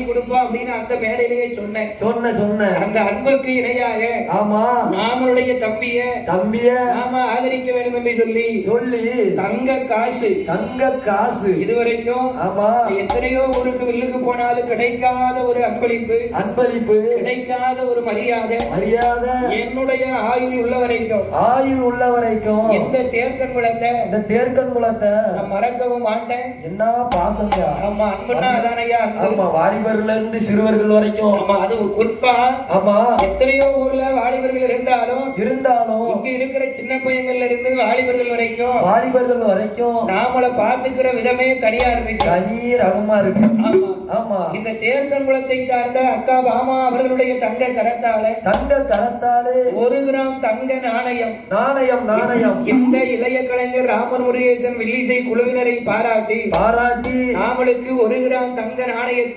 கொடுப்போம் அப்படின்னு அந்த மேடையிலேயே சொன்னேன். அந்த அன்புக்கு இணையாக ஆமா நாமளுடைய தம்பிய நாம ஆதரிக்க வேண்டும் என்று சொல்லி தங்க காசு இதுவரைக்கும் ஆமா எத்தனையோ ஊருக்கு வில்லுக்கு போனாலும் கிடைக்காத ஒரு அன்பளிப்பு கிடைக்காத ஒரு மரியாதை என்னுடைய ஆயுள் உள்ள வரைக்கும் இந்த தேர்க்கன் குலத்தை நான் மறக்கவும் மாட்டேன். என்ன பாசம்யா. ஆமா அன்புனா அதானையா. ஆமா வாலிபர்ல இருந்து சிறுவர்கள் வரைக்கும். ஆமா அது குறிப்பா ஆமா எத்தனையோ ஊர்ல வாலிபர்கள் இருந்தாலும் இங்க இருக்கிற சின்ன பையங்கள்ல இருந்து வாலிபர்கள் வரைக்கும் நாமளை பாத்துக்கிற விதமே தனியா இருந்துச்சு. தனி ரகமா இருக்கு. ஆமா இந்த தேர்க்கன் குலத்தை சார்ந்த அக்கா பாமா அவர்களுடைய தங்க கரத்தாலே 1 கிராம் தங்க நாணயம் இந்த இளைய கலைஞர் ராமர் முருகேசன் வில்லிசை குழுவினரை பாராட்டி நாமளுக்கு 1 கிராம் தங்க நாணயத்தை